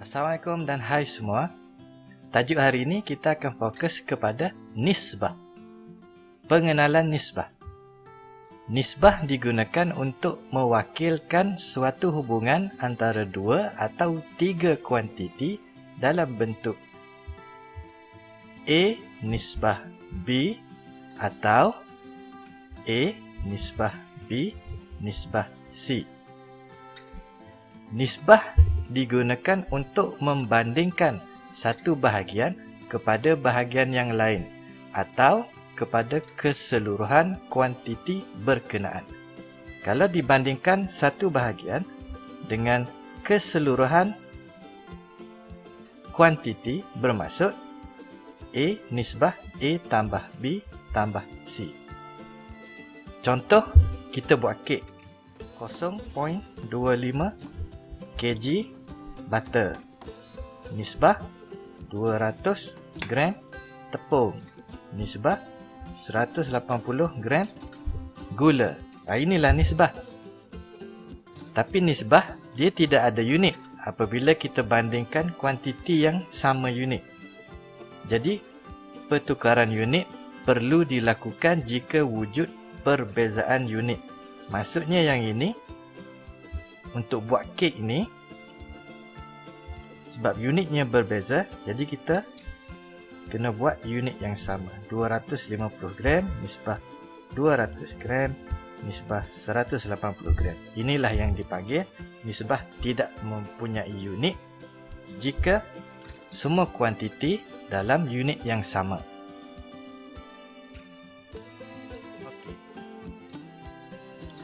Assalamualaikum dan hai semua. Tajuk hari ini kita akan fokus kepada nisbah. Pengenalan nisbah. Nisbah digunakan untuk mewakilkan suatu hubungan antara dua atau tiga kuantiti dalam bentuk A nisbah B atau A nisbah B nisbah C. Nisbah digunakan untuk membandingkan satu bahagian kepada bahagian yang lain atau kepada keseluruhan kuantiti berkenaan. Kalau dibandingkan satu bahagian dengan keseluruhan kuantiti bermaksud A nisbah A tambah B tambah C. Contoh, kita buat kek 0.25 kg butter, nisbah 200 gram tepung, nisbah 180 gram gula. Inilah nisbah. Tapi nisbah dia tidak ada unit apabila kita bandingkan kuantiti yang sama unit. Jadi pertukaran unit perlu dilakukan jika wujud perbezaan unit. Maksudnya yang ini, untuk buat kek ni, sebab unitnya berbeza, jadi kita kena buat unit yang sama. 250 gram nisbah 200 gram nisbah 180 gram. Inilah yang dipanggil nisbah tidak mempunyai unit jika semua kuantiti dalam unit yang sama. Okey.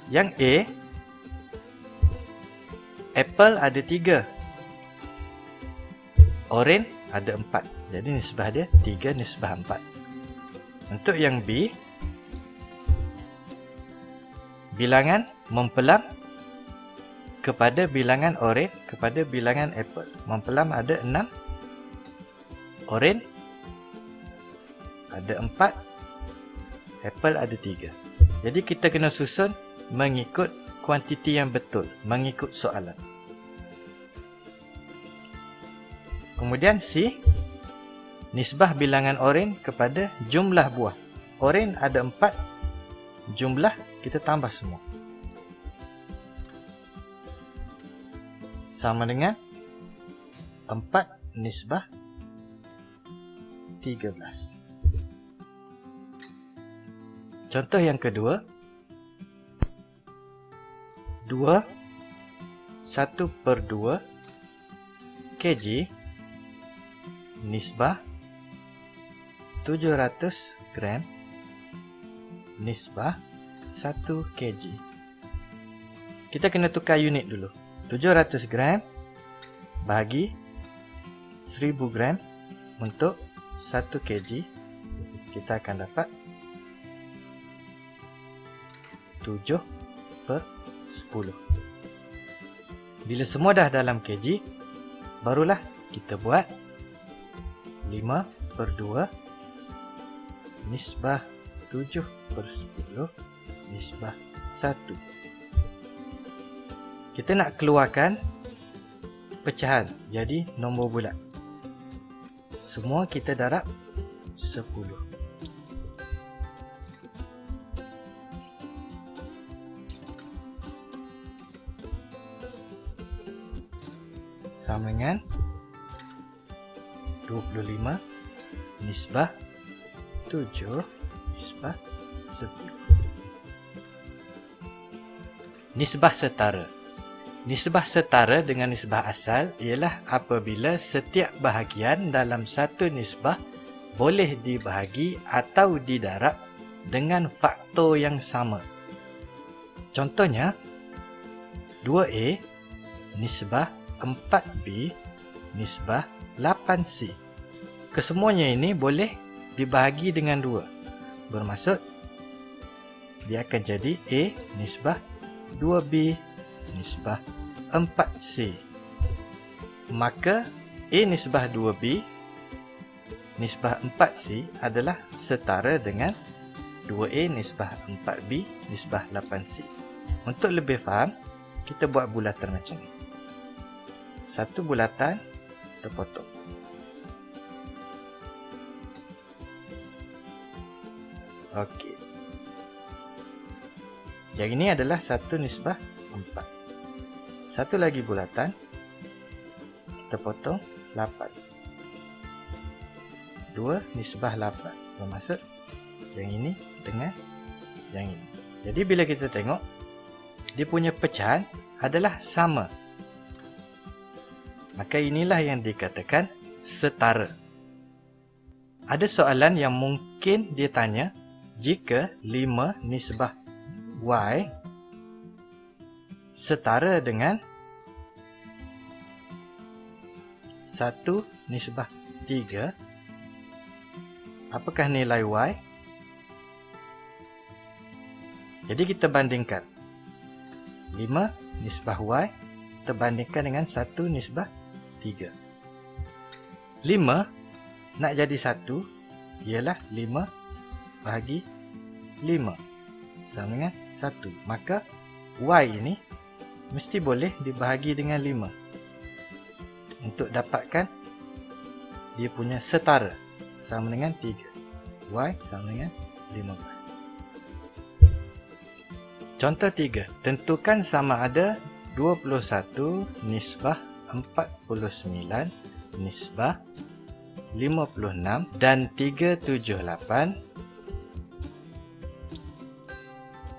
Yang A, apple ada 3. Oren ada 4. Jadi nisbah dia 3 nisbah 4. Untuk yang B, bilangan mempelam kepada bilangan oren kepada bilangan apple. Mempelam ada 6. Oren ada 4. Apple ada 3. Jadi kita kena susun mengikut kuantiti yang betul, mengikut soalan. Kemudian C, nisbah bilangan oren kepada jumlah buah. Oren ada 4, jumlah kita tambah semua. Sama dengan 4 nisbah 13. Contoh yang kedua, 2 1/2 kg nisbah 700 gram nisbah 1 kg. Kita kena tukar unit dulu. 700 gram bagi 1000 gram untuk 1 kg. Kita akan dapat 7/10. Bila semua dah dalam kg, barulah kita buat 5/2 nisbah 7/10 nisbah 1. Kita nak keluarkan pecahan, jadi nombor bulat. Semua kita darab 10. Sama dengan 25 nisbah 7 nisbah 10. Nisbah setara. Nisbah setara dengan nisbah asal ialah apabila setiap bahagian dalam satu nisbah boleh dibahagi atau didarab dengan faktor yang sama. Contohnya, 2A nisbah 4B nisbah 8C. Kesemuanya ini boleh dibahagi dengan 2. Bermaksud, dia akan jadi A nisbah 2B nisbah 4C. Maka A nisbah 2B nisbah 4C adalah setara dengan 2A nisbah 4B nisbah 8C. Untuk lebih faham, kita buat bulatan macam ni. Satu bulatan terpotong. Okey. Yang ini adalah 1 nisbah 4. Satu lagi bulatan, kita potong 8. 2 nisbah 8. Bermaksud yang ini dengan yang ini. Jadi bila kita tengok, dia punya pecahan adalah sama. Maka inilah yang dikatakan setara. Ada soalan yang mungkin dia tanya, jika 5 nisbah Y setara dengan 1 nisbah 3, apakah nilai Y? Jadi kita bandingkan 5 nisbah Y terbandingkan dengan 1 nisbah 3. 5 nak jadi 1 ialah 5 bahagi 5 sama dengan 1. Maka Y ini mesti boleh dibahagi dengan 5 untuk dapatkan dia punya setara sama dengan 3. Y sama dengan 15. Contoh 3. Tentukan sama ada 21 nisbah 49 nisbah 56 dan 378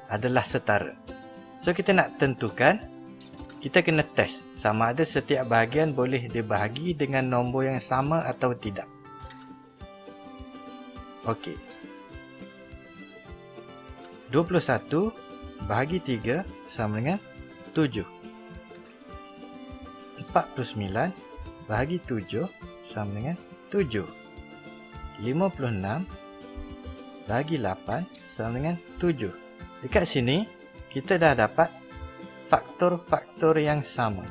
adalah setara. So kita nak tentukan, kita kena test sama ada setiap bahagian boleh dibahagi dengan nombor yang sama atau tidak. Okey. 21 bahagi 3 sama dengan 7. 49 bahagi 7 sama dengan 7. 56 bahagi 8 sama dengan 7. Dekat sini, kita dah dapat faktor-faktor yang sama.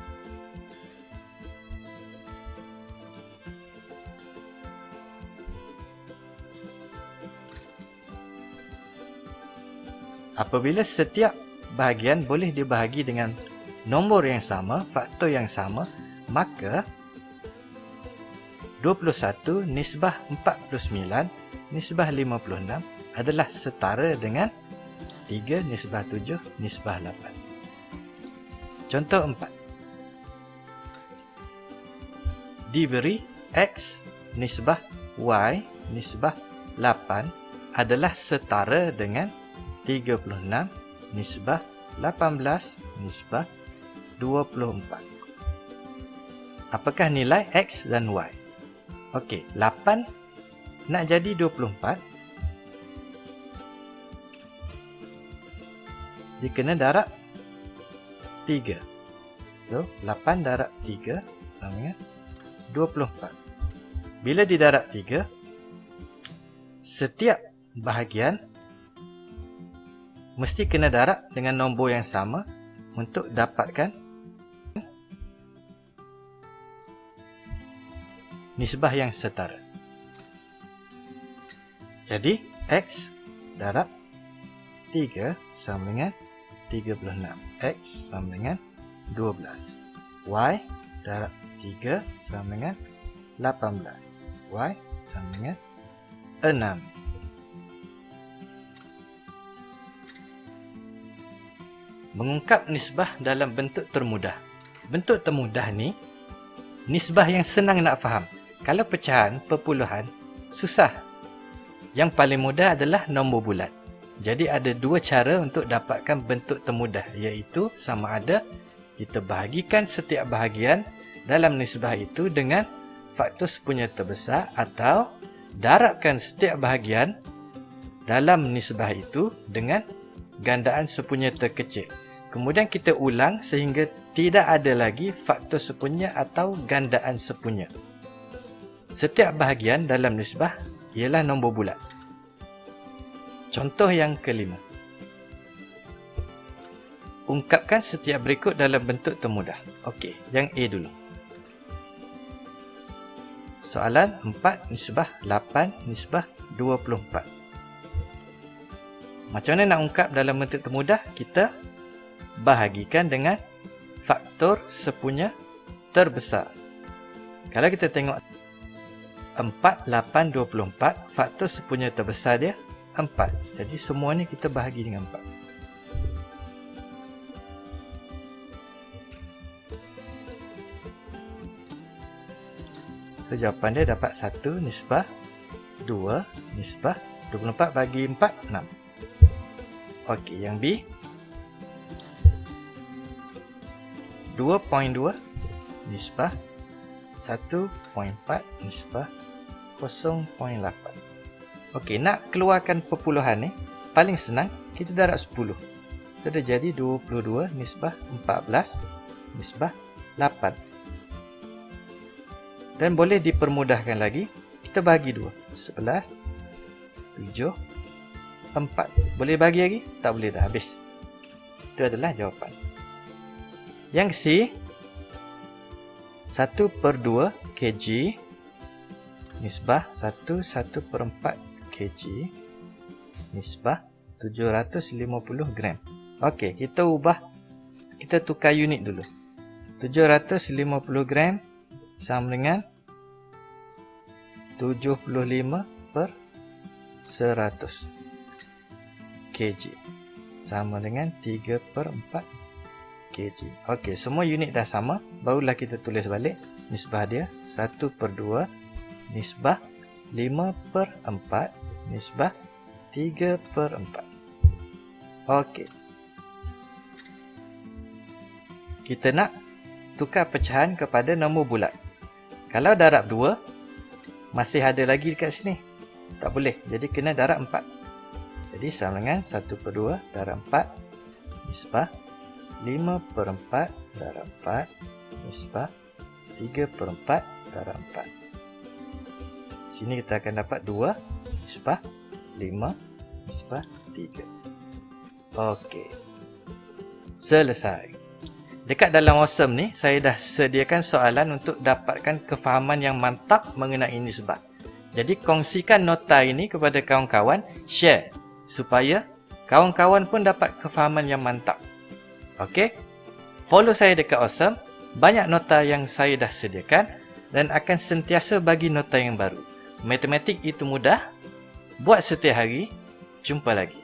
Apabila setiap bahagian boleh dibahagi dengan nombor yang sama, faktor yang sama, maka 21 nisbah 49 nisbah 56 adalah setara dengan 3 nisbah 7 nisbah 8. Contoh 4. Diberi X nisbah Y nisbah 8 adalah setara dengan 36 nisbah 18 nisbah 24. Apakah nilai X dan Y? Okey, 8 nak jadi 24, dia kena darab 3. So, 8 darab 3 sama dengan 24. Bila didarab 3, setiap bahagian mesti kena darab dengan nombor yang sama untuk dapatkan nisbah yang setara. Jadi, X darab 3 sama dengan 36. X sama dengan 12. Y darab 3 sama dengan 18. Y sama dengan 6. Mengungkap nisbah dalam bentuk termudah. Bentuk termudah ni, nisbah yang senang nak faham. Kalau pecahan, perpuluhan, susah. Yang paling mudah adalah nombor bulat. Jadi ada dua cara untuk dapatkan bentuk termudah, iaitu sama ada kita bahagikan setiap bahagian dalam nisbah itu dengan faktor sepunya terbesar, atau darabkan setiap bahagian dalam nisbah itu dengan gandaan sepunya terkecil. Kemudian kita ulang sehingga tidak ada lagi faktor sepunya atau gandaan sepunya. Setiap bahagian dalam nisbah ialah nombor bulat. Contoh yang kelima. Ungkapkan setiap berikut dalam bentuk termudah. Okey, yang A dulu. Soalan 4 nisbah 8 nisbah 24. Macam mana nak ungkap dalam bentuk termudah? Kita bahagikan dengan faktor sepunya terbesar. Kalau kita tengok 4, 8, 24, faktor sepunya terbesar dia 4. Jadi semua ni kita bahagi dengan 4. So jawapan dia dapat 1 nisbah 2 nisbah 24 bagi 4, 6. Okey, yang B 2.2 nisbah 1.4 nisbah 0.8. Okey, nak keluarkan perpuluhan ni paling senang, kita darab 10. So dia jadi 22 nisbah 14 nisbah 8. Dan boleh dipermudahkan lagi, kita bahagi 2. 11, 7, 4. Boleh bagi lagi? Tak boleh dah, habis. Itu adalah jawapan. Yang C 1/2 kg nisbah 1/4 kg nisbah 750 gram. Okey, kita ubah, kita tukar unit dulu. 750 gram sama dengan 75/100 kg sama dengan 3/4 kg. Okey, semua unit dah sama, barulah kita tulis balik nisbah dia 1/2 nisbah 5/4 nisbah 3/4. Okey, kita nak tukar pecahan kepada nombor bulat. Kalau darab 2 masih ada lagi dekat sini, tak boleh, jadi kena darab 4. Jadi sama dengan 1/2 darab 4 nisbah 5/4 darab 4 nisbah 3/4 darab 4. Sini kita akan dapat 2 nisbah 5 nisbah 3. Okey, selesai. Dekat dalam Awesome ni, saya dah sediakan soalan untuk dapatkan kefahaman yang mantap mengenai nisbah. Jadi kongsikan nota ini kepada kawan-kawan, share supaya kawan-kawan pun dapat kefahaman yang mantap. Okey? Follow saya dekat Awesome, banyak nota yang saya dah sediakan dan akan sentiasa bagi nota yang baru. Matematik itu mudah, buat setiap hari. Jumpa lagi.